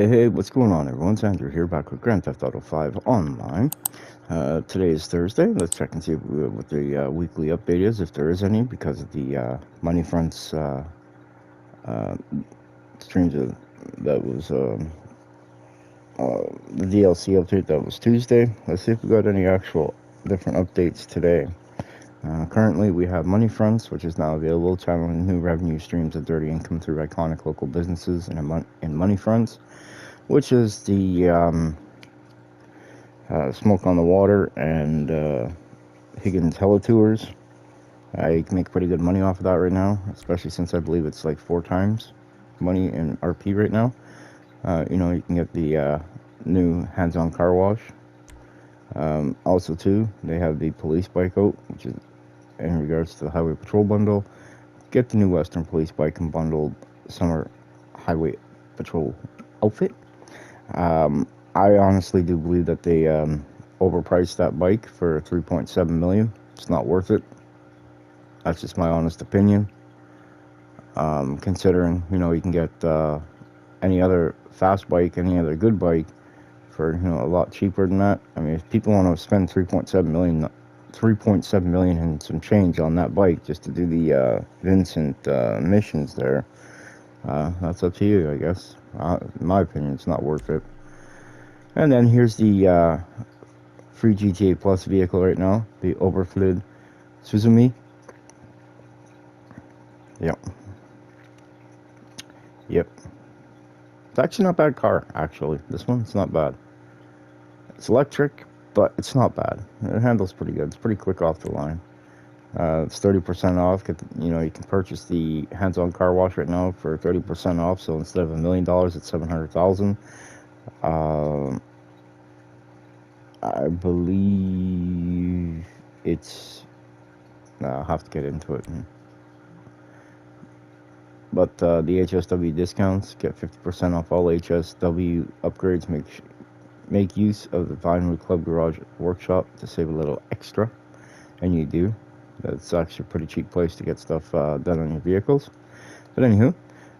Hey, what's going on, everyone? It's Andrew here, back with Grand Theft Auto 5 Online. Today is Thursday. Let's check and see what the weekly update is, if there is any, because of the Money Fronts streams that was the DLC update that was Tuesday. Let's see if we got any actual different updates today. Currently, we have Money Fronts, which is now available, channeling new revenue streams of dirty income through iconic local businesses in Money Fronts, which is the Smoke on the Water and Higgins Teletours. I can make pretty good money off of that right now, especially since I believe it's like 4 times money in RP right now. You can get the new hands-on car wash. Also, too, they have the police bike out, which is in regards to the highway patrol bundle. Get the new Western police bike and bundled summer highway patrol outfit. I honestly do believe that they overpriced that bike for $3.7 million. It's not worth it. That's just my honest opinion. Considering, you can get any other fast bike, any other good bike for, a lot cheaper than that. I mean, if people want to spend $3.7 million and some change on that bike just to do the Vincent missions there, that's up to you, I guess. In my opinion, it's not worth it. And then here's the free GTA Plus vehicle right now, the Overflid Suzumi. Yep. It's actually not a bad car, actually. This one, it's not bad. It's electric, but it's not bad. It handles pretty good. It's pretty quick off the line. It's 30% off. You can purchase the hands-on car wash right now for 30% off. So instead of $1 million, it's $700,000. I believe it's. I'll have to get into it. But the HSW discounts, get 50% off all HSW upgrades. Make use of the Vinewood Club Garage Workshop to save a little extra, and you do. That's actually a pretty cheap place to get stuff done on your vehicles. But anywho,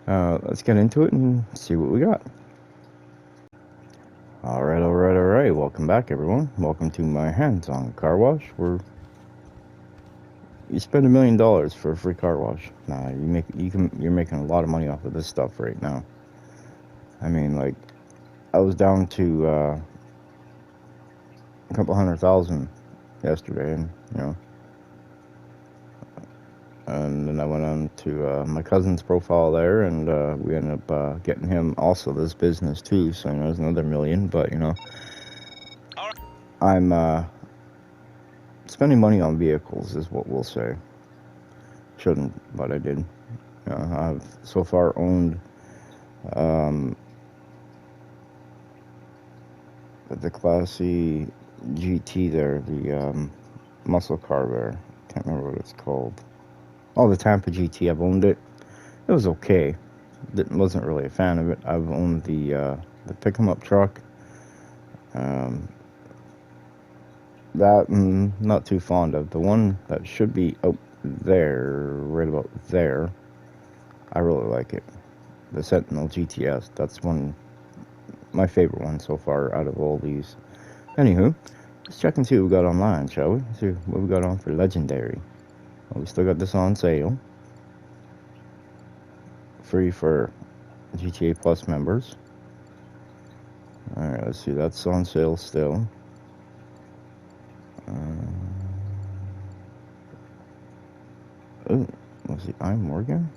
let's get into it and see what we got. Alright. Welcome back, everyone. Welcome to my hands-on car wash, where you spend $1 million for a free car wash. Nah, you're making a lot of money off of this stuff right now. I mean, like, I was down to a couple $100,000 yesterday, and then I went on to my cousin's profile there, and we ended up getting him also this business too. So there's another $1 million. But I'm spending money on vehicles is what we'll say. Shouldn't, but I did. I've so far owned the Classy GT there, the muscle car there. Can't remember what it's called. Oh, the Tampa GT. I've owned it. It was okay. Wasn't really a fan of it. I've owned the pick 'em up truck. That not too fond of. The one that should be out there, right about there, I really like it. The Sentinel GTS. That's my favorite one so far out of all these. Anywho, let's check and see what we got online, shall we? See what we got on for Legendary. Well, we still got this on sale. Free for GTA Plus members. Alright, let's see. That's on sale still. Was it I Morgan?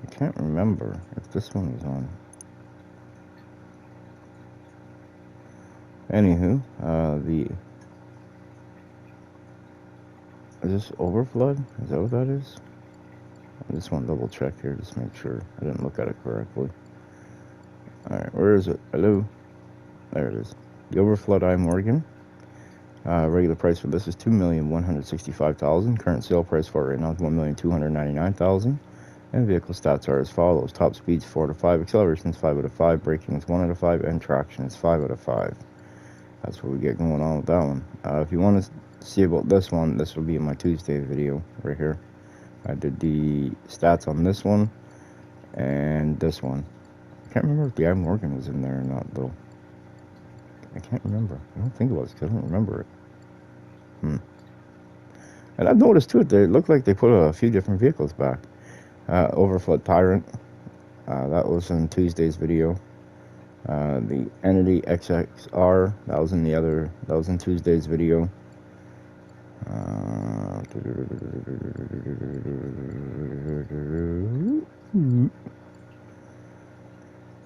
I can't remember if this one was on. Anywho, is this Overflood? Is that what that is? I just want to double check here, just make sure I didn't look at it correctly. Alright, where is it? Hello? There it is. The Overflood I Morgan. Regular price for this is $2,165,000. Current sale price for it right now is $1,299,000. And vehicle stats are as follows: top speeds 4 out of 5, accelerations 5 out of 5, braking is 1 out of 5, and traction is 5 out of 5. That's what we get going on with that one. If you want to see about this one, this will be in my Tuesday video right here. I did the stats on this one and this one. I can't remember if the Ivan Morgan was in there or not, though. I can't remember. I don't think it was, because I don't remember it. And I've noticed, too, they look like they put a few different vehicles back. Overflood Tyrant. That was in Tuesday's video. The Entity XXR. That was in Tuesday's video.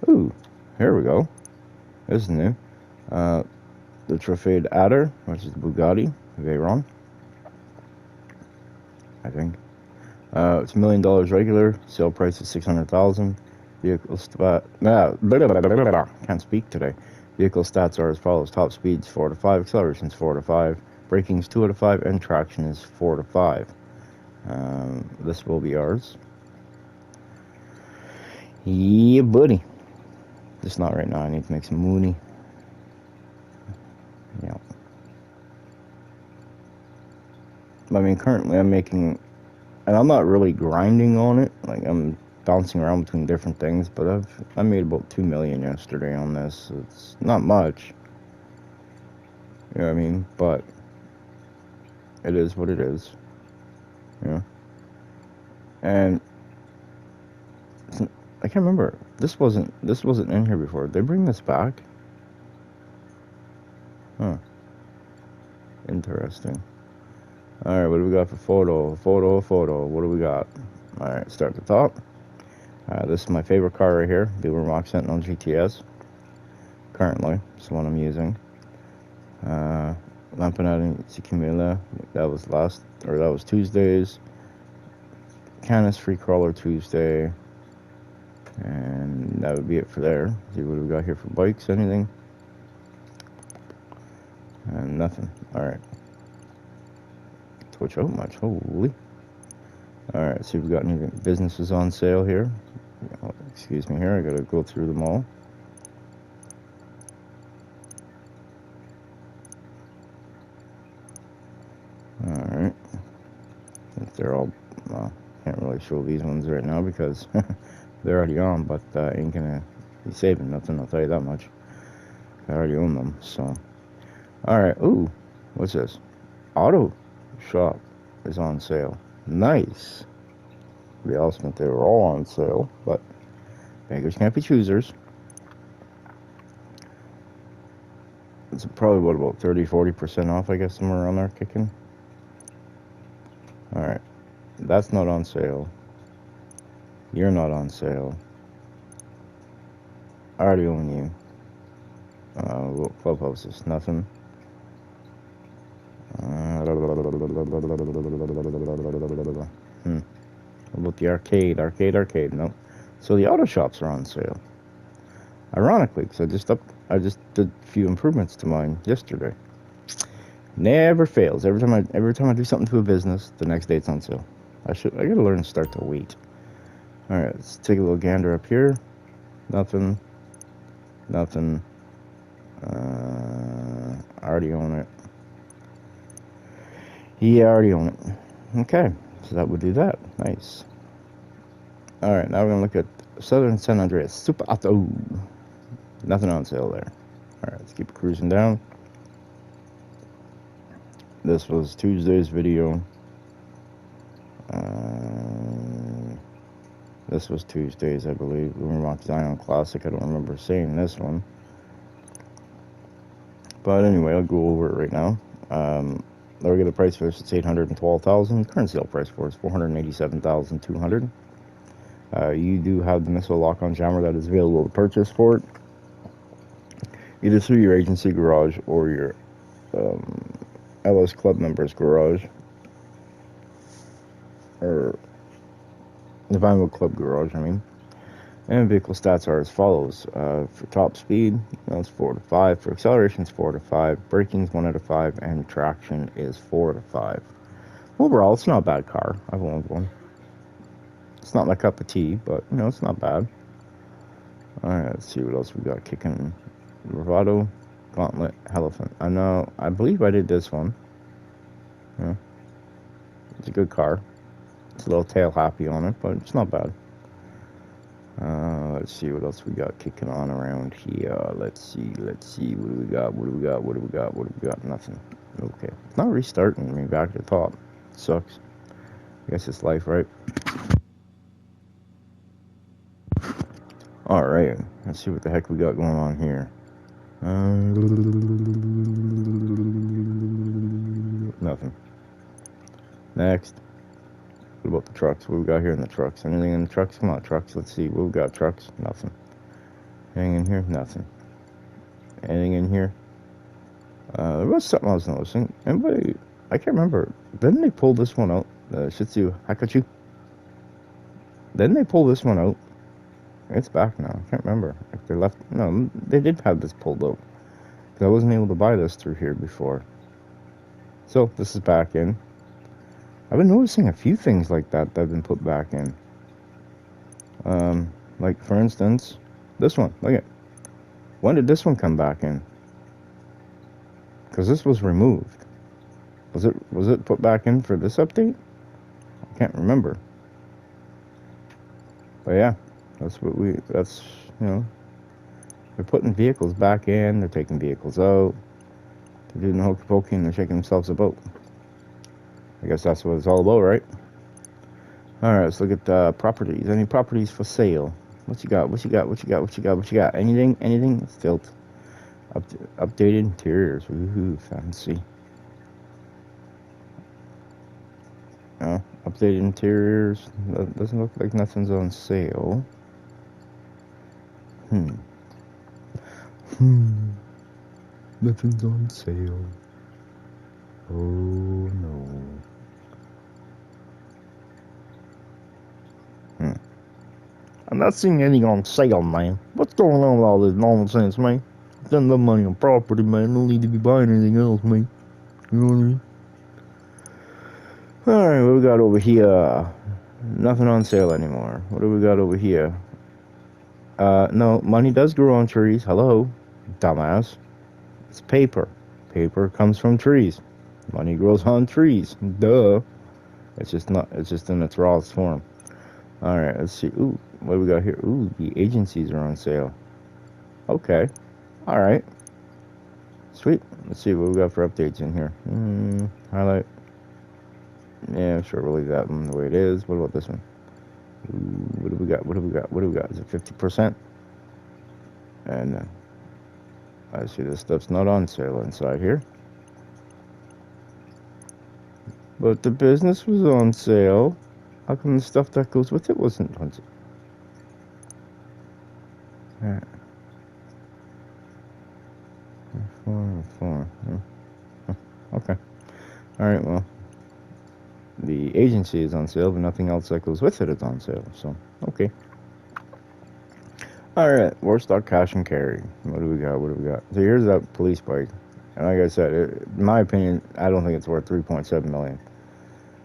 Ooh, here we go. This is new. The Trofade Adder, which is the Bugatti Veyron, I think. It's $1 million regular. Sale price is $600,000. Vehicle can't speak today. Vehicle stats are as follows: top speeds 4 to 5, accelerations 4 to 5, braking's 2 out of 5, and traction is 4 to 5. This will be ours. Yeah, buddy. Just not right now. I need to make some money. Yeah. I mean, currently I'm making, and I'm not really grinding on it. Like, I'm bouncing around between different things, but I made about $2 million yesterday on this. It's not much. You know what I mean? But it is what it is. Yeah. And I can't remember. This wasn't in here before. Did they bring this back? Huh. Interesting. Alright, what do we got for photo? What do we got? Alright, start at the top. This is my favorite car right here. The Rimac Sentinel GTS. Currently, it's the one I'm using. Lampanati Sikimila. That was Tuesday's. Canis Free Crawler Tuesday. And that would be it for there. See what we got here for bikes, anything? And nothing. Alright. Twitch out much, holy. Alright, see if we got any businesses on sale here. Oh, excuse me here, I gotta go through them all. Alright. They're all, well, can't really show these ones right now because they're already on, but ain't gonna be saving nothing, I'll tell you that much. I already own them, so. Alright, ooh, what's this? Auto Shop is on sale. Nice. The else meant they were all on sale, but beggars can't be choosers. It's probably what, about 30-40% off, I guess, somewhere around there kicking. Alright, that's not on sale. You're not on sale. I already own you. Clubhouse is nothing. What about the arcade? No. So the auto shops are on sale. Ironically, because I just did a few improvements to mine yesterday. Never fails. Every time I do something to a business, the next day it's on sale. I gotta learn to start to wait. All right, let's take a little gander up here. Nothing. I already own it. Yeah, I already own it. Okay, so that would do that. Nice. All right, now we're gonna look at Southern San Andreas Super Auto. Nothing on sale there. All right, let's keep cruising down. This was Tuesday's video. This was Tuesday's, I believe. Rimac Zion Classic. I don't remember saying this one. But anyway, I'll go over it right now. Lower get the price for this, it's $812,000. Current sale price for it is $487,200. You do have the missile lock-on jammer that is available to purchase for it, either through your agency garage or your LS Club members garage, or the Vinyl Club garage, I mean. And vehicle stats are as follows. For top speed, it's 4 to 5. For acceleration, it's 4 to 5. Braking's 1 out of 5. And traction is 4 to 5. Overall, it's not a bad car. I've owned one. It's not my cup of tea, but, it's not bad. Alright, let's see what else we got kicking. Bravado, Gauntlet, Elephant. I believe I did this one. Yeah. It's a good car. It's a little tail happy on it, but it's not bad. Let's see what else we got kicking on around here. Let's see. What do we got? Nothing. Okay. It's not restarting me back to the top. Sucks. I guess it's life, right? Alright. Let's see what the heck we got going on here. Nothing. Next. What about the trucks? What we got here in the trucks? Anything in the trucks? Come on, trucks. Let's see. What we got? Trucks? Nothing. Anything in here? Nothing. Anything in here? There was something I was noticing. Anybody? I can't remember. Didn't they pull this one out? The Shih Tzu Hakachu? Didn't they pull this one out? It's back now. I can't remember if they left. No, they did have this pulled out. Because I wasn't able to buy this through here before. So, this is back in. I've been noticing a few things like that have been put back in. Like, for instance, this one. Look at it. When did this one come back in? Because this was removed. Was it put back in for this update? I can't remember. But yeah, that's, you know, they're putting vehicles back in, they're taking vehicles out, they're doing the hokey pokey and they're shaking themselves about. I guess that's what it's all about, right? Alright, let's look at properties. Any properties for sale? What you got? Anything? Still updated interiors. Woohoo, fancy. Updated interiors. Doesn't look like nothing's on sale. Nothing's on sale. Oh no. I'm not seeing anything on sale, man. What's going on with all this nonsense, man? Spend the money on property, man. No need to be buying anything else, man. You know what I mean? Alright, what we got over here? Nothing on sale anymore. What do we got over here? No, money does grow on trees. Hello, dumbass. It's paper. Paper comes from trees. Money grows on trees. Duh. It's just in its rawest form. Alright, let's see. Ooh, what do we got here? Ooh, the agencies are on sale. Okay. Alright. Sweet. Let's see what we got for updates in here. Highlight. Yeah, sure, we'll leave that one the way it is. What about this one? Ooh, what do we got? Is it 50%? And I see this stuff's not on sale inside here. But the business was on sale. How come the stuff that goes with it wasn't on sale? Alright. 4. Okay. Alright, well. The agency is on sale, but nothing else that goes with it is on sale. So, okay. Alright, Warstock Cash and Carry. What do we got? So here's that police bike. And like I said, in my opinion, I don't think it's worth $3.7 million.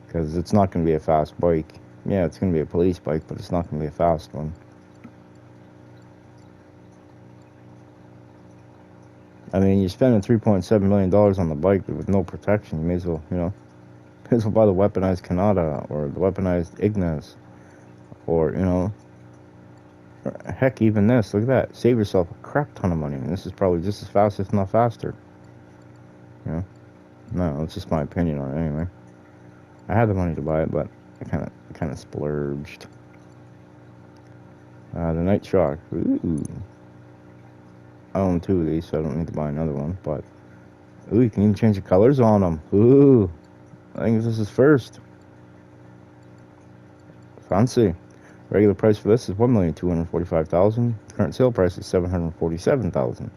Because it's not going to be a fast bike. Yeah, it's going to be a police bike, but it's not going to be a fast one. I mean, you're spending $3.7 million on the bike with no protection. You may as well, you know, buy the weaponized Kanata or the weaponized Ignis. Or, you know, heck, even this. Look at that. Save yourself a crap ton of money. And this is probably just as fast, if not faster. You know? No, it's just my opinion on it anyway. I had the money to buy it, but I kind of splurged. The Night Shock. Ooh. I own 2 of these, so I don't need to buy another one. But ooh, you can even change the colors on them. Ooh, I think this is first. Fancy. Regular price for this is $1,245,000. Current sale price is $747,000.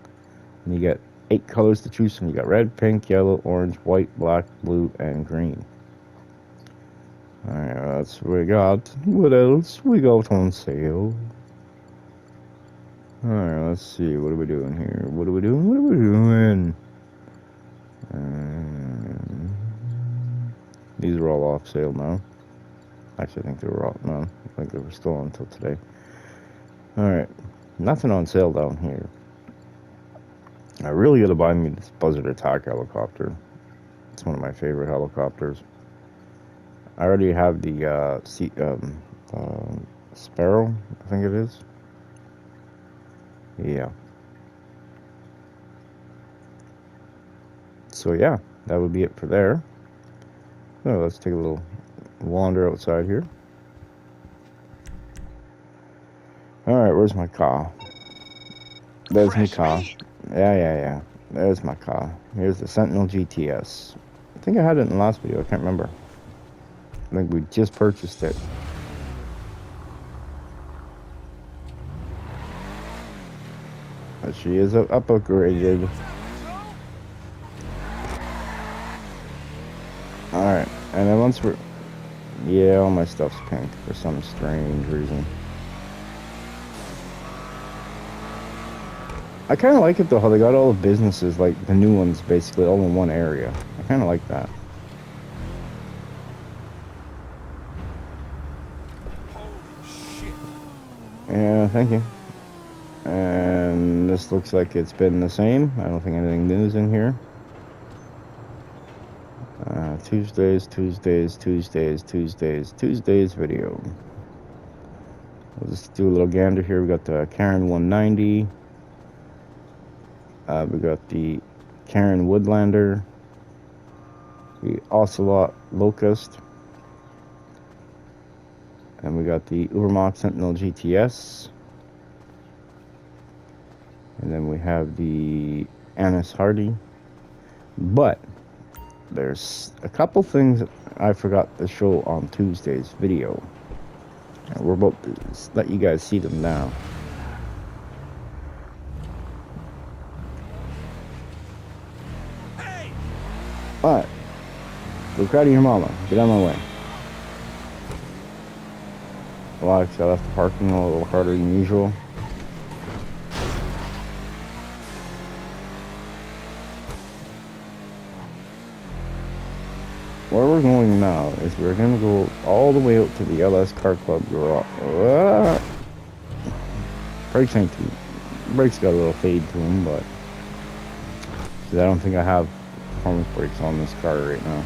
And you get 8 colors to choose from. You got red, pink, yellow, orange, white, black, blue, and green. Alright, that's what we got. What else we got on sale? Alright, let's see. What are we doing here? What are we doing? These are all off sale now. Actually, I think they were off. No, I think they were still on until today. Alright, nothing on sale down here. I really gotta buy me this Buzzard Attack helicopter. It's one of my favorite helicopters. I already have the Sparrow, I think it is. Yeah. So yeah, that would be it for there. So let's take a little wander outside here. Alright, where's my car? There's my car. Yeah. There's my car. Here's the Sentinel GTS. I think I had it in the last video, I can't remember. I think we just purchased it. But she is upgraded. Alright, and then once we're... Yeah, all my stuff's pink for some strange reason. I kind of like it though, how they got all the businesses, like the new ones, basically all in one area. I kind of like that. Yeah, thank you. And this looks like it's been the same. I don't think anything new is in here. Tuesdays video. We'll just do a little gander here. We got the Karen 190. We got the Karen Woodlander. The Ocelot Locust. And we got the Ubermax Sentinel GTS. And then we have the Annis Hardy. But there's a couple things that I forgot to show on Tuesday's video. And we're about to let you guys see them now. Hey! But, go cry to your mama. Get out of my way. Well, I left the parking a little harder than usual. Where we're going now is we're going to go all the way out to the LS Car Club garage. Brakes ain't too... Brakes got a little fade to them, but... I don't think I have performance brakes on this car right now.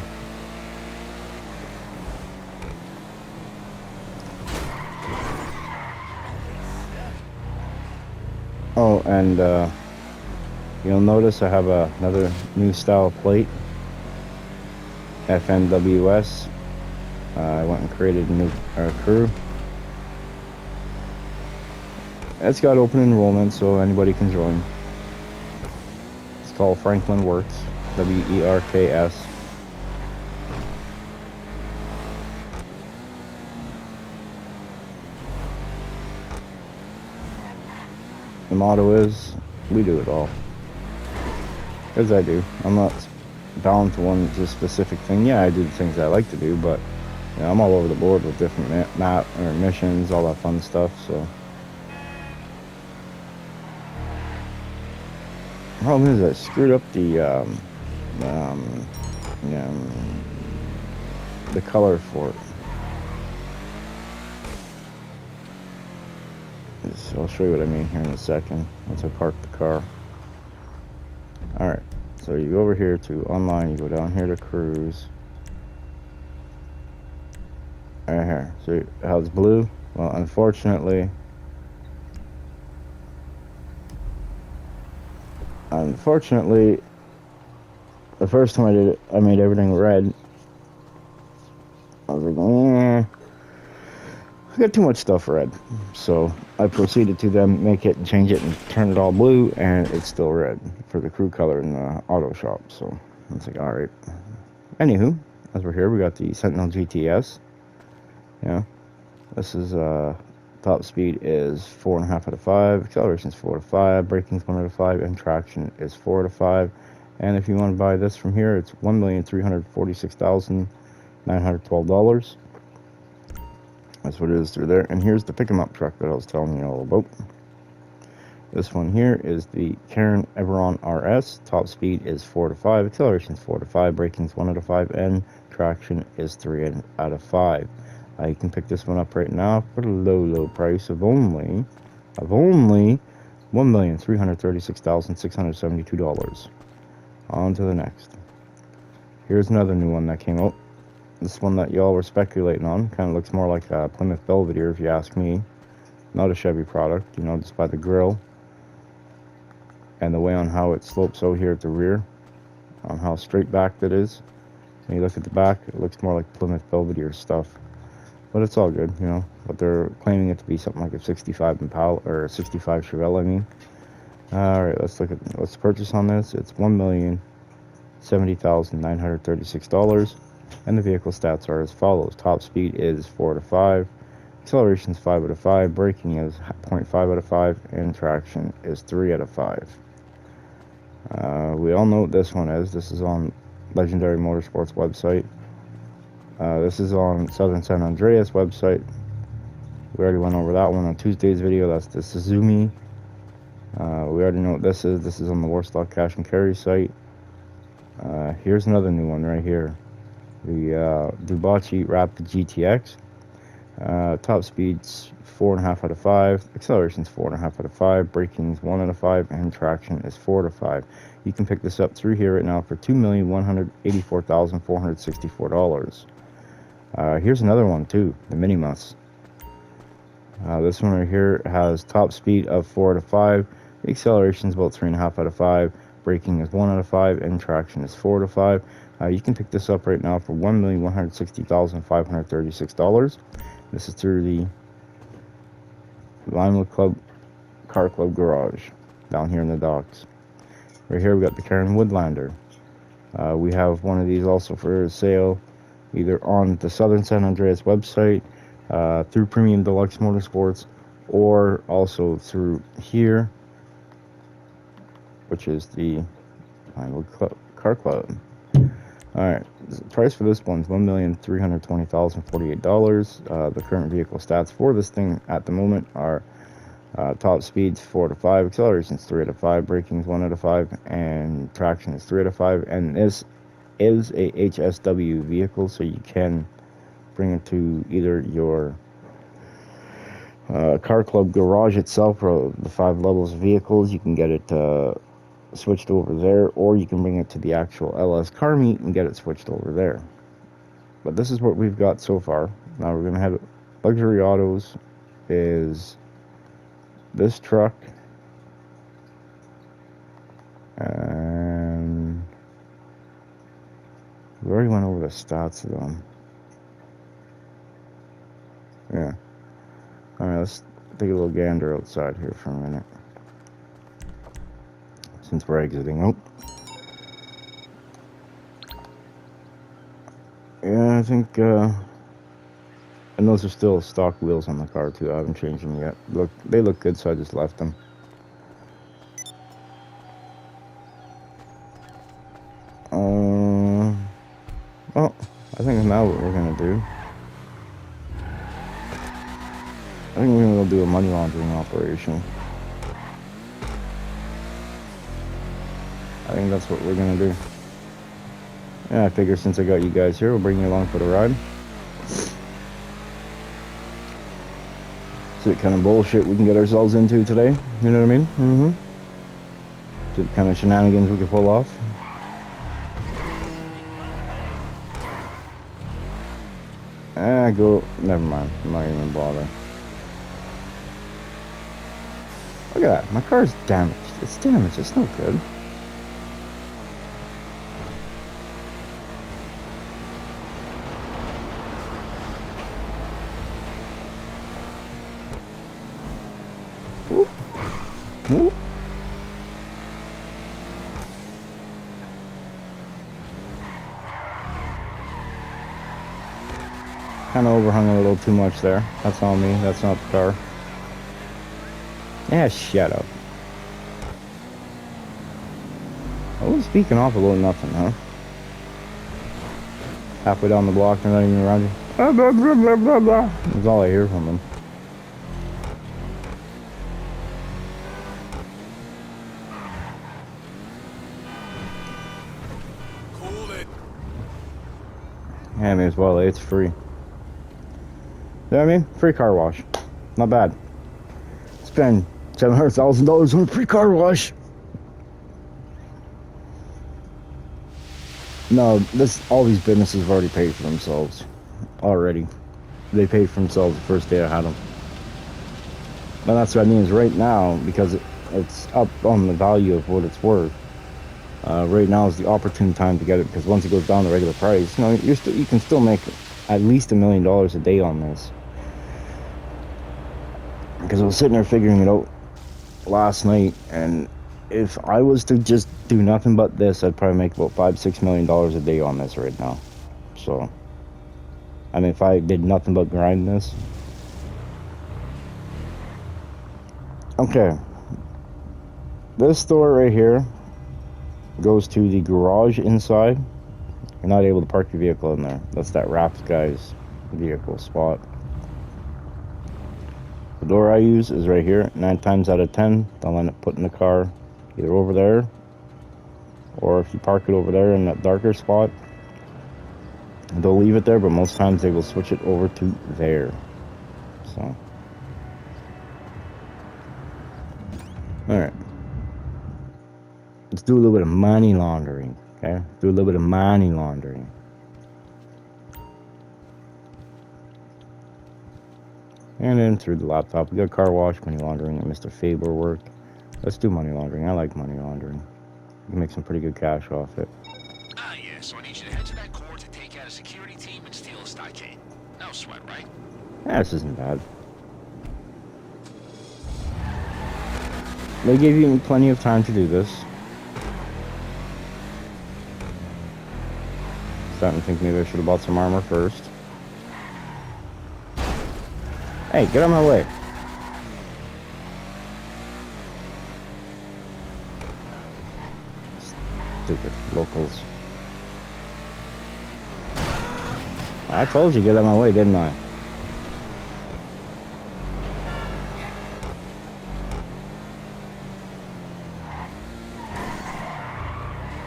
Oh, and you'll notice I have another new style plate. FNWS. I went and created a new crew. It's got open enrollment, so anybody can join. It's called Franklin Works. WERKS. The motto is, we do it all. As I do. I'm not bound to one just specific thing. Yeah, I do the things I like to do, but you know, I'm all over the board with different map or missions, all that fun stuff. So the problem is I screwed up the color for it. So I'll show you what I mean here in a second once I park the car. Alright, so you go over here to online, you go down here to cruise. Right here, so how it's blue? Well, unfortunately, the first time I did it, I made everything red. I was like, I got too much stuff red. So I proceeded to then make it and change it and turn it all blue, and it's still red for the crew color in the auto shop. So I was like, alright. Anywho, as we're here, we got the Sentinel GTS. Yeah. This is top speed is 4.5 out of 5, acceleration is 4 out of 5, braking is 1 out of 5, and traction is 4 out of 5. And if you want to buy this from here, it's $1,346,912. That's what it is through there. And here's the pick 'em up truck that I was telling you all about. This one here is the Karen Everon RS. Top speed is 4 out of 5, acceleration is 4 out of 5, braking is 1 out of 5, and traction is 3 out of 5. You can pick this one up right now for the low price of only $1,336,672. On to the next. Here's another new one that came out. This one that y'all were speculating on kind of looks more like a Plymouth Belvedere, if you ask me. Not a Chevy product, you know, just by the grill and the way on how it slopes out here at the rear, on how straight backed it is. When you look at the back, it looks more like Plymouth Belvedere stuff. But it's all good, you know. But they're claiming it to be something like a 65 Impala, or a 65 Chevelle, I mean. Alright, let's purchase on this. It's $1,070,936. And the vehicle stats are as follows. Top speed is 4 out of 5. Acceleration is 5 out of 5. Braking is 0.5 out of 5. And traction is 3 out of 5. We all know what this one is. This is on Legendary Motorsports website. This is on Southern San Andreas website. We already went over that one on Tuesday's video. That's the Suzumi. We already know what this is. This is on the Warsaw Cash and Carry site. Here's another new one right here. The Dubachi Rapid GTX. Top speed's 4.5 out of 5. Acceleration's 4.5 out of 5. Braking's 1 out of 5. And traction is 4 out of 5. You can pick this up through here right now for $2,184,464. Here's another one too, the Minimus. This one right here has top speed of 4 out of 5. The acceleration is about 3.5 out of 5. Braking is 1 out of 5, and traction is 4 out of 5. You can pick this up right now for $1,160,536. This is through the Lima Club Car Club Garage down here in the docks. Right here we got the Karen Woodlander. We have one of these also for sale, either on the Southern San Andreas website, through Premium Deluxe Motorsports, or also through here, which is the Vinewood Car Club. Alright, the price for this one's $1,320,048. The current vehicle stats for this thing at the moment are top speed's 4 out of 5, acceleration's 3 out of 5, braking's 1 out of 5, and traction is 3 out of 5. And this is a HSW vehicle, so you can bring it to either your car club garage itself, or the 5 levels of vehicles. You can get it switched over there, or you can bring it to the actual LS car meet and get it switched over there. But this is what we've got so far. Now we're gonna have Luxury Autos is this truck, and we already went over the stats of them. Yeah. Alright, let's take a little gander outside here for a minute, since we're exiting out. Yeah, I think, and those are still stock wheels on the car too. I haven't changed them yet. They look good, so I just left them. Well, I think now what we're gonna do, I think we're gonna go do a money laundering operation. I think that's what we're gonna do. Yeah, I figure since I got you guys here, we'll bring you along for the ride. See what kind of bullshit we can get ourselves into today. You know what I mean? See what kind of shenanigans we can pull off. Never mind. I'm not even bother. Look at that. My car's damaged. It's damaged. It's no good. Ooh. Kind of overhung a little too much there. That's on me. That's not the car. Yeah, shut up. Oh, speaking off a little nothing, huh? Halfway down the block, they're not even around you. Blah, blah, blah, blah, blah, blah. That's all I hear from them. Yeah, may as well. It's free. You know what I mean? Free car wash. Not bad. Spend $700,000 on a free car wash. No, all these businesses have already paid for themselves. Already. They paid for themselves the first day I had them. But that's what I mean is right now, because it's up on the value of what it's worth. Right now is the opportune time to get it, because once it goes down the regular price, you know, you can still make at least $1 million a day on this. Because I was sitting there figuring it out last night, and if I was to just do nothing but this, I'd probably make about $5-6 million a day on this right now. So, I mean, if I did nothing but grind this. Okay. This store right here goes to the garage inside. You're not able to park your vehicle in there. That's that Raps guy's vehicle spot. The door I use is right here. 9 times out of 10, they'll end up putting the car either over there, or if you park it over there in that darker spot, they'll leave it there, but most times they will switch it over to there. So, alright. Let's do a little bit of money laundering, okay? Do a little bit of money laundering. And then through the laptop, we got car wash, money laundering, and Mr. Faber work. Let's do money laundering. I like money laundering. You can make some pretty good cash off it. Ah, yeah, so I need you to head to that court to take out a security team and steal a stockade. No sweat, right? Yeah, this isn't bad. They gave you plenty of time to do this. Starting to think maybe I should have bought some armor first. Hey, get out of my way. Stupid locals. I told you get out of my way, didn't I?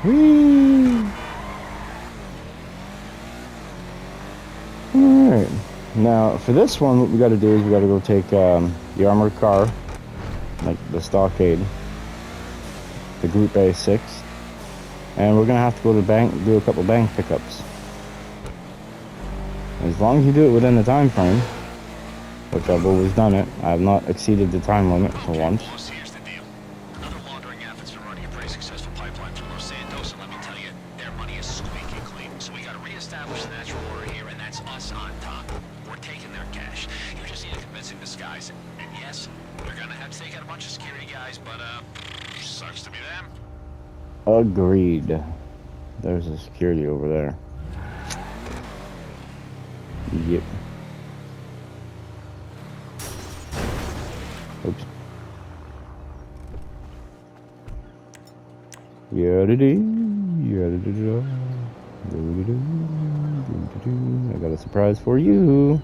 Whee! Alright. Now, for this one, what we gotta do is we gotta go take the armored car, like the stockade, the Group A6, and we're gonna have to go to the bank and do a couple bank pickups. As long as you do it within the time frame, which I've always done it, I have not exceeded the time limit for once. Boss, here's the deal. Other laundering efforts are running a pretty successful pipeline from Los Santos, and let me tell you, their money is squeaky clean. So we gotta reestablish the natural order here, and that's us on top. We're taking their cash. You just need to convince him this guy's. And yes, we're gonna have to take out a bunch of security guys, but sucks to be them. Agreed. There's a security over there. Yep. Oops. I got a surprise for you.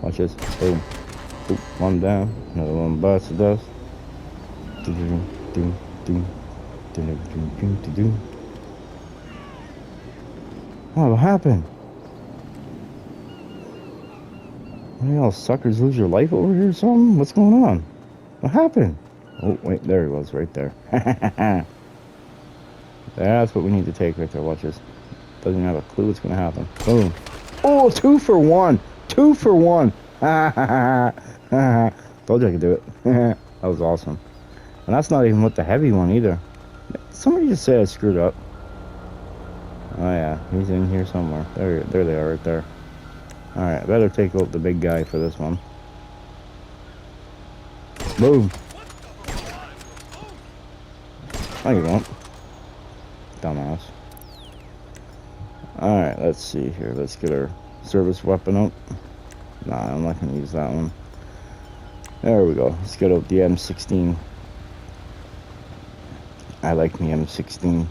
Watch this. Boom. Oop, one down. Another one busts the dust. What happened? What are y'all suckers lose your life over here or something? What's going on? What happened? Oh, wait, there he was, right there. That's what we need to take right there. Watch this. Doesn't even have a clue what's going to happen. Boom. Oh, 2 for 1. 2 for 1. Told you I could do it. That was awesome. And that's not even with the heavy one either. Somebody just said I screwed up. Oh yeah, he's in here somewhere. There they are right there. Alright, I better take out the big guy for this one. Boom. No, you won't. Dumbass. Alright, let's see here. Let's get our service weapon out. Nah, I'm not going to use that one. There we go. Let's get out the M16. I like the M16.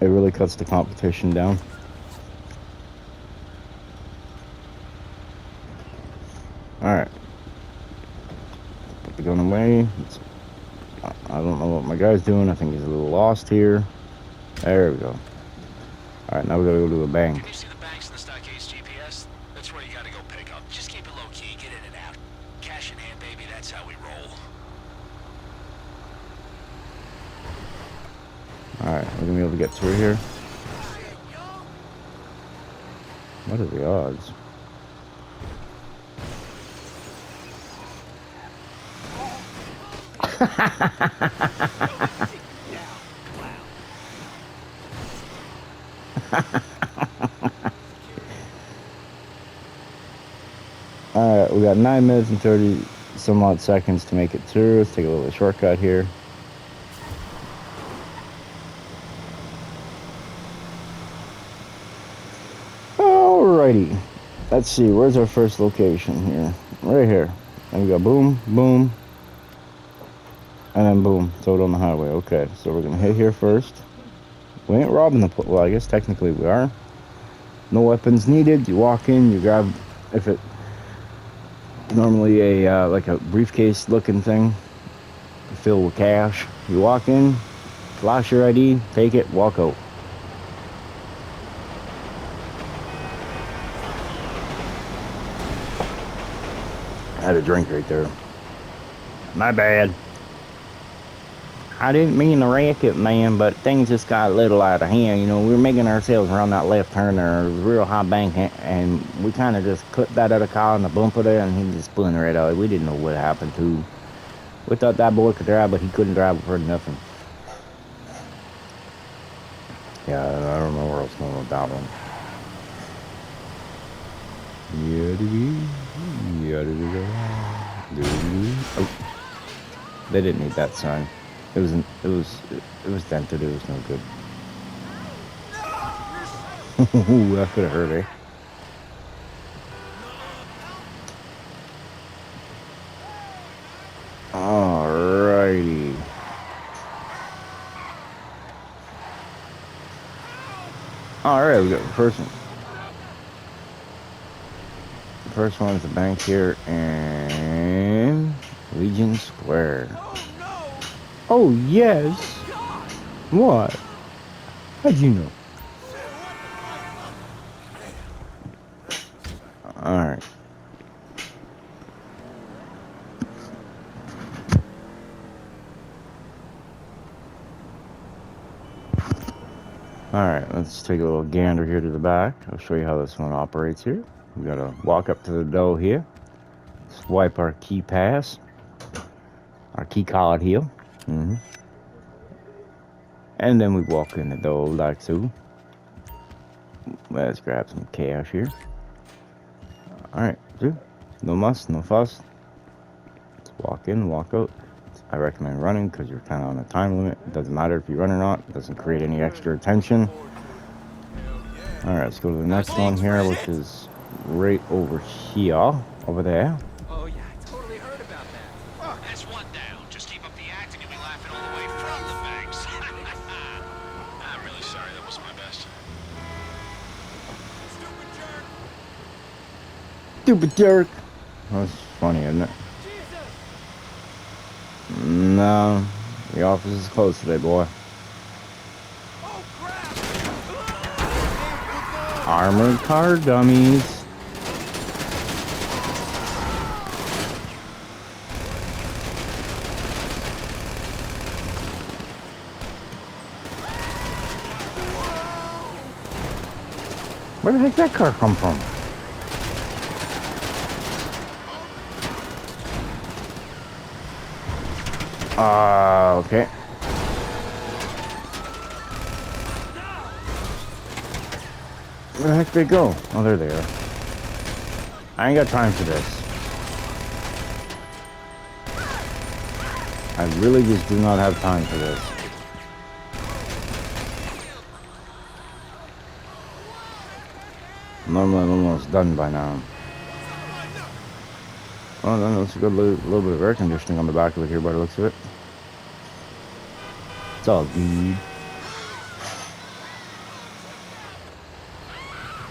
It really cuts the competition down. Alright. Put the gun away. I don't know what my guy's doing. I think he's a little lost here. There we go. Alright, now we gotta go to the bank. Can you see the banks in the Stockade's GPS? That's where you gotta go pick up. Just keep it low key, get in and out. Cash in hand, baby, that's how we roll. Alright, we're gonna be able to get through here. What are the odds? Alright, we got 9 minutes and 30 some odd seconds to make it through. Let's take a little shortcut here. Alrighty. Let's see, where's our first location here? Right here. And we got boom, boom, and then boom, throw it on the highway. Okay, so we're gonna hit here first. We ain't robbing the well, I guess technically we are. No weapons needed. You walk in, you grab, if it normally a like a briefcase looking thing filled with cash. You walk in, flash your ID, take it, walk out. I had a drink right there. My bad. I didn't mean to wreck it, man, but things just got a little out of hand. You know, we were making ourselves around that left turn there. It was a real high bank, and we kind of just clipped that other car on the bumper there, and he just spun right out. We didn't know what happened to. We thought that boy could drive, but he couldn't drive for nothing. Yeah, I don't know where else going with that one. Oh, they didn't need that sign. It was dented. It was no good. Ooh, that could have hurt, eh? Alrighty. Alright, we got the first one. The first one's the bank here in Legion Square. Oh, yes. What? How'd you know? Alright. Alright, let's take a little gander here to the back. I'll show you how this one operates here. We gotta walk up to the door here. Swipe our key pass. Our key card here. And then we walk in the door like so. Let's grab some cash here. Alright, no muss, no fuss. Let's walk in, walk out. I recommend running because you're kind of on a time limit. It doesn't matter if you run or not. It doesn't create any extra attention. Alright, let's go to the next one here, which is right over here. Over there. Oh, yeah, I totally heard about that. That's one down. Just keep up the act and you'll be laughing all the way from the banks. I'm really sorry. That wasn't my best. Stupid jerk. That's funny, isn't it? No, the office is closed today, boy. Armored car dummies. Where the heck did that car come from? Okay. Where the heck did they go? Oh, there they are. I ain't got time for this. I really just do not have time for this. Normally I'm almost done by now. Oh, then let's go a little bit of air conditioning on the back of it here by the looks of it. It's all good.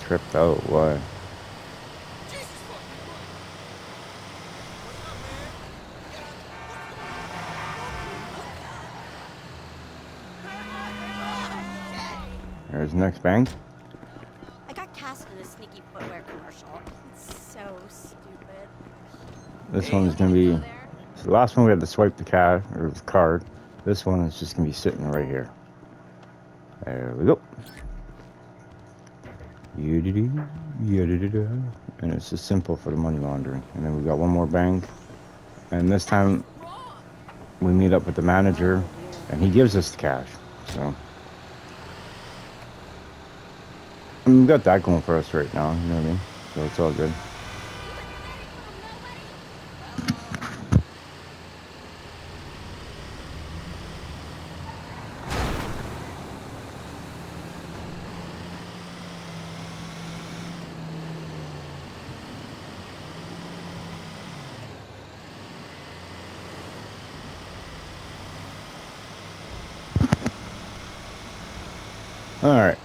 Tripped out, why? There's the next bank. I got cast in a sneaky footwear commercial. It's so stupid. This one's gonna be. So the last one we had to swipe the card or the card. This one is just gonna be sitting right here. There we go. And it's just simple for the money laundering. And then we got one more bank. And this time we meet up with the manager and he gives us the cash. So and we got that going for us right now, you know what I mean? So it's all good. All right.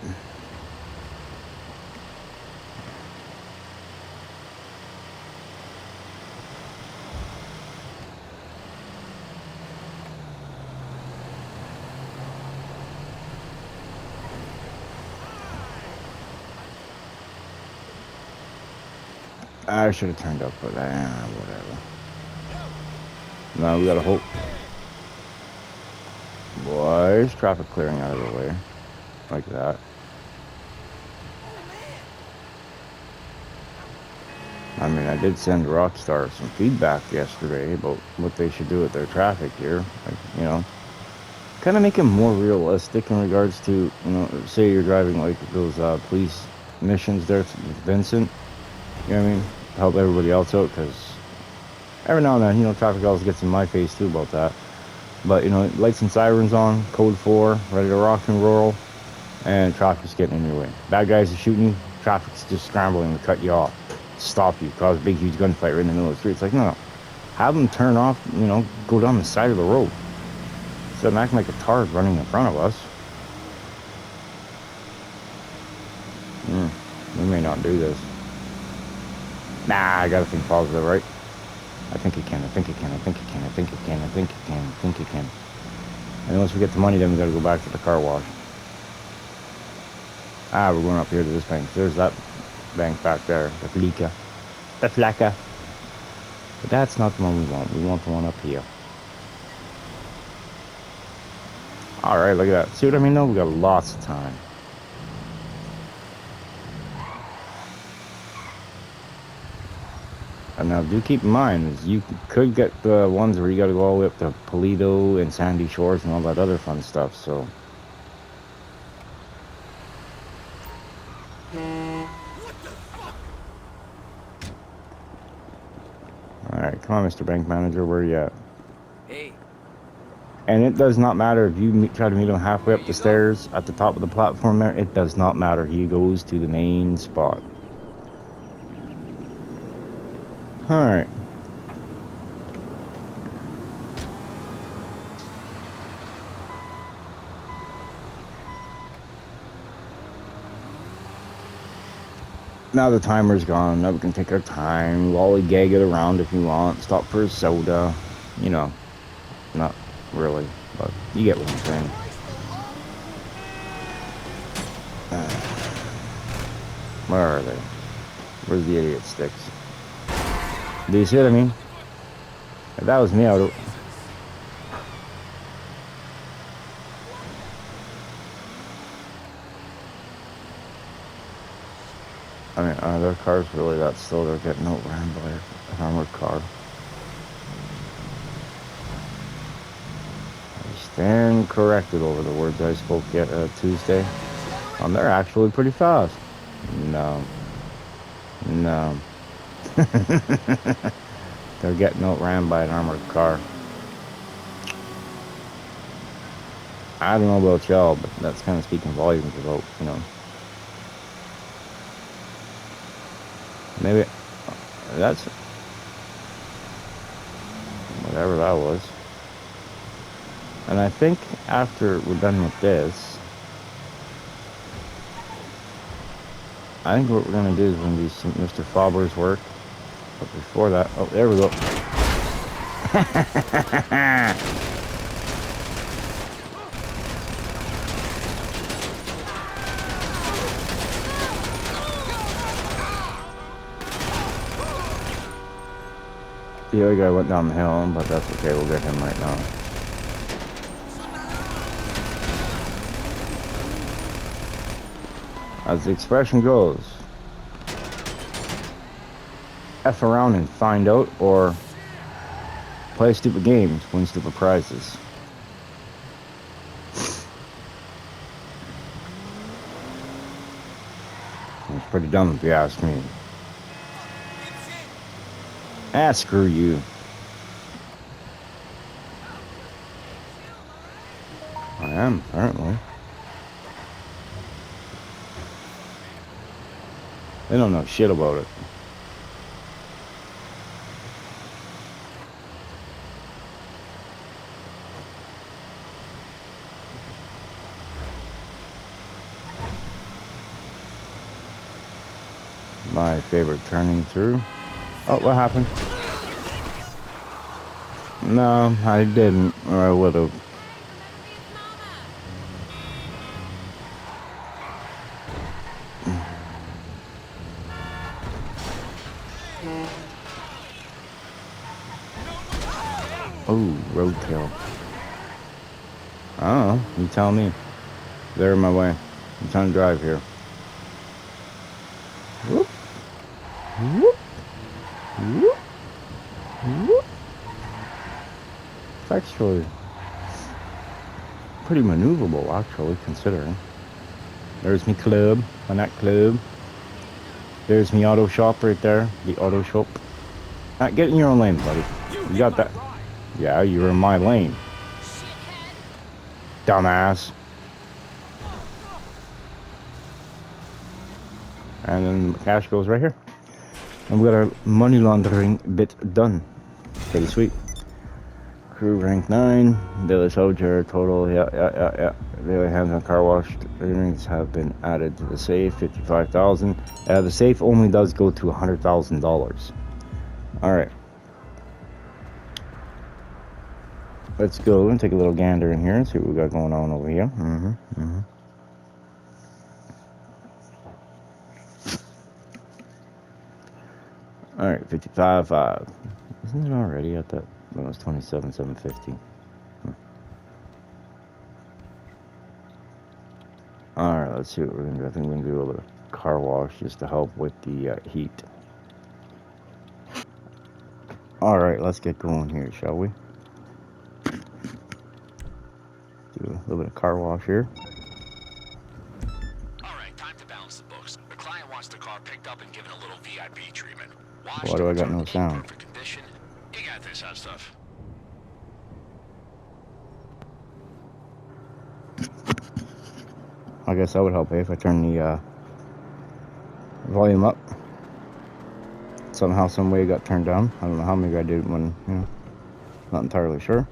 I should have turned up, but whatever. Now we gotta hope. Boys, traffic clearing out of the way. Like that. I mean, I did send Rockstar some feedback yesterday about what they should do with their traffic here. Like, you know, kind of make it more realistic in regards to, you know, say you're driving like those police missions there with Vincent. You know what I mean? Help everybody else out, because every now and then, you know, traffic always gets in my face too about that. But, you know, lights and sirens on, code 4, ready to rock and roll, and traffic's getting in your way. Bad guys are shooting you, traffic's just scrambling to cut you off, stop you, cause a big, huge gunfight right in the middle of the street. It's like, no, have them turn off, you know, go down the side of the road. Instead of acting like a tard running in front of us. We may not do this. Nah, I gotta think positive, right? I think it can, I think it can, I think it can, I think it can, I think it can, I think it can. And then once we get the money, then we gotta go back to the car wash. Ah, we're going up here to this bank. There's that bank back there, the Flica. The Flaca. But that's not the one we want. We want the one up here. Alright, look at that. See what I mean though? We got lots of time. And now do keep in mind, is you could get the ones where you gotta go all the way up to Paleto and Sandy Shores and all that other fun stuff, so. Alright, come on, Mr. Bank Manager, where are you at? Hey. And it does not matter if you try to meet him halfway up the stairs at the top of the platform there, it does not matter. He goes to the main spot. Alright. Now the timer's gone. Now we can take our time, lollygag it around if you want, stop for a soda. You know, not really, but you get what I'm saying. Where are they? Where's the idiot sticks? Do you see what I mean? If that was me, I would. I mean, are their cars really that slow? They're getting outran by an armored car. I stand corrected over the words I spoke Tuesday. They're actually pretty fast. No. No. They're getting outran by an armored car. I don't know about y'all, but that's kind of speaking volumes about, you know. Maybe that's whatever that was. And I think after we're done with this, I think what we're gonna do is we're gonna do some Mr. Fauber's work. But before that, oh, there we go. The other guy went down the hill, but that's okay, we'll get him right now. As the expression goes, F around and find out, or play stupid games, win stupid prizes. It's pretty dumb if you ask me. Ah, screw you. I am, apparently. They don't know shit about it. My favorite turning through. Oh, what happened? No, I didn't, or I would have. Oh, roadkill. I don't know. You tell me. They're in my way. I'm trying to drive here. Whoop. Whoop. Whoop. Whoop. It's actually pretty maneuverable, actually, considering. There's me club, my night club. There's me auto shop right there. The auto shop. Get in your own lane, buddy. You got that. Yeah, you're in my lane. Dumbass. And then the cash goes right here. And we got our money laundering bit done. Pretty sweet. Crew rank 9. Daily soldier total. Yeah. Daily hands on car wash earnings have been added to the safe. 55,000. The safe only does go to $100,000. All right. Let's go and take a little gander in here and see what we got going on over here. All right, 55.5. Isn't it already at that? Well, it was 27,750. All right, let's see what we're gonna do. I think we're gonna do a little bit of car wash just to help with the heat. All right, let's get going here, shall we? Do a little bit of car wash here. All right, time to balance the books. The client wants the car picked up and given a little VIP treatment. Why do I got no sound? Perfect condition. You got this, hot stuff. I guess that would help if I turn the volume up. Somehow, some way it got turned down. I don't know how maybe I did when, not entirely sure.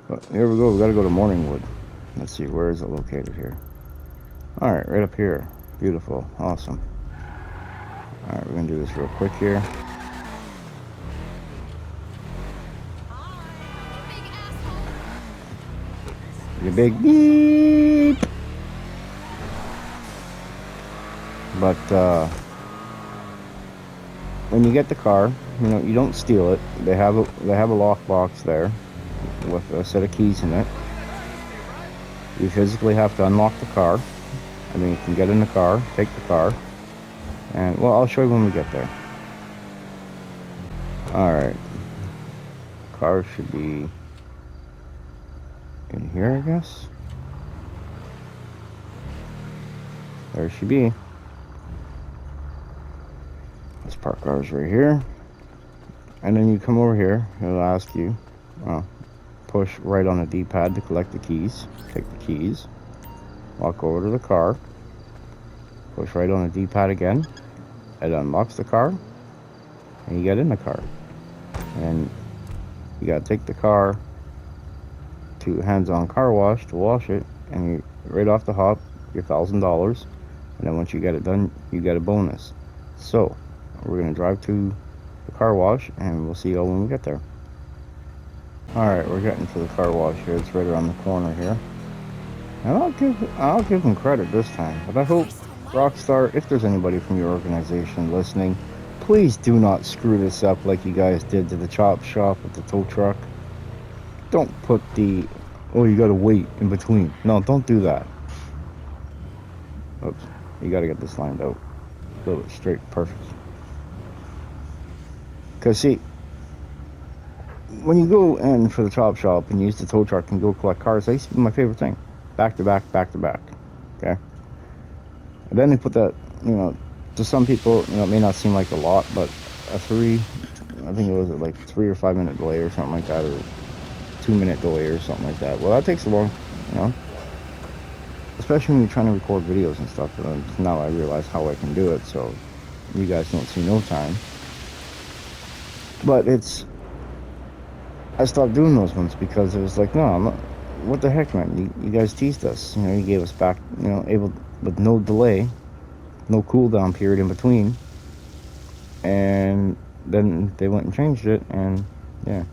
But here we go. We got to go to Morningwood. Let's see, where is it located here? All right, right up here. Beautiful, awesome. All right, we're gonna do this real quick here. The big beep. But when you get the car, you don't steal it. They have a lockbox there with a set of keys in it. You physically have to unlock the car, and then you can get in the car, take the car, and well, I'll show you when we get there. All right, car should be in here, I guess. There it should be. Let's park ours right here, and then you come over here. It'll ask you, push right on the D-pad to collect the keys. Take the keys, walk over to the car, push right on the D-pad again. It unlocks the car, and you get in the car. And you gotta take the car to hands-on car wash to wash it, and you right off the hop, your $1,000. And then once you get it done, you get a bonus. So we're gonna drive to the car wash, and we'll see you all when we get there. Alright, we're getting to the car wash here. It's right around the corner here. And I'll give them credit this time. But I hope Rockstar, if there's anybody from your organization listening, please do not screw this up like you guys did to the chop shop with the tow truck. Don't put the, oh, you gotta wait in between. No, don't do that. Oops. You got to get this lined out a little bit straight, perfect. Because see, when you go in for the chop shop and use the tow truck and go collect cars, that used to be my favorite thing. Back to back, back to back. Okay? And then they put that, you know, to some people, you know, it may not seem like a lot, but I think it was like 3 or 5 minute delay or something like that, or 2 minute delay or something like that. Well, that takes a long, you know, especially when you're trying to record videos and stuff. Now I realize how I can do it, so you guys don't see no time. But I stopped doing those ones because it was like, no, I'm not, what the heck, man? You guys teased us. You know, you gave us back, you know, able with no delay, no cooldown period in between, and then they went and changed it, and yeah.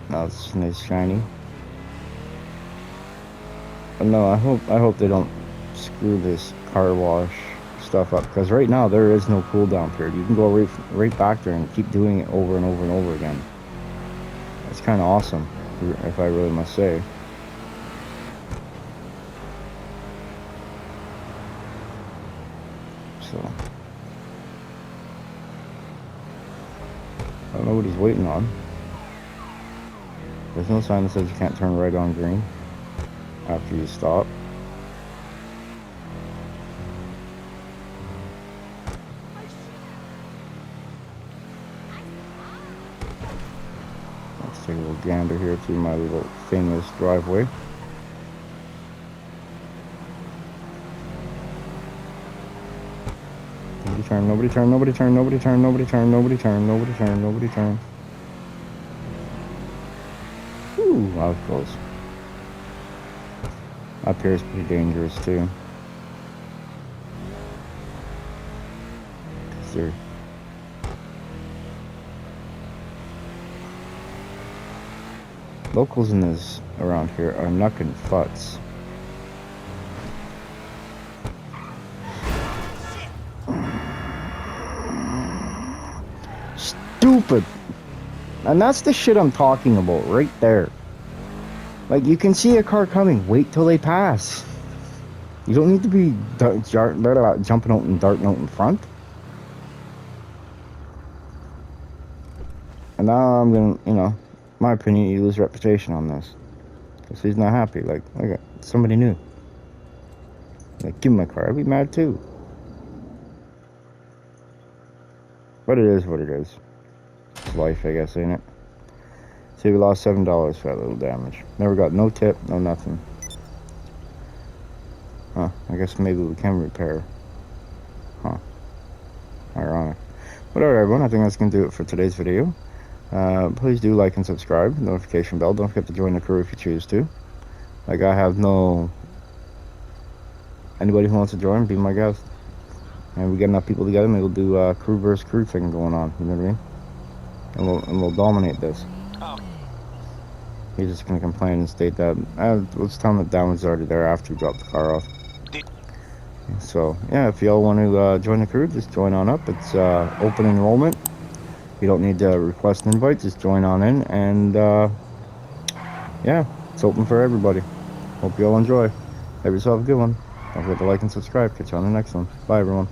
Now it's nice shiny. But no, I hope they don't screw this car wash stuff up, because right now there is no cooldown period. You can go right back there and keep doing it over and over and over again. It's kind of awesome, if I really must say. So I don't know what he's waiting on. There's no sign that says you can't turn right on green after you stop. Let's take a little gander here through my little famous driveway. Nobody turn, nobody turn, nobody turn, nobody turn, nobody turn, nobody turn, nobody turn, nobody turn. Ooh, that was close. Up here is pretty dangerous too. Cause they're locals in this around here are knucking futs. Stupid. And that's the shit I'm talking about right there. Like, you can see a car coming, wait till they pass. You don't need to be jumping out and darting out in front. And now I'm gonna, you know, my opinion, you lose reputation on this. Because he's not happy. Like, somebody new. Like, give me my car, I'd be mad too. But it is what it is. It's life, I guess, ain't it? See, we lost $7 for that little damage. Never got no tip, no nothing. Huh, I guess maybe we can repair. Huh. Ironic. But alright, everyone, I think that's going to do it for today's video. Please do like and subscribe, notification bell. Don't forget to join the crew if you choose to. Like, I have no... Anybody who wants to join, be my guest. And we get enough people together, maybe we'll do crew versus crew thing going on, you know what I mean? And we'll dominate this. He's just gonna complain and state that let's tell him that damage is already there after we drop the car off. So yeah, if y'all want to join the crew, just join on up. It's open enrollment. You don't need to request an invite, just join on in, and yeah, it's open for everybody. Hope you all enjoy. Have yourself a good one. Don't forget to like and subscribe. Catch you on the next one. Bye everyone.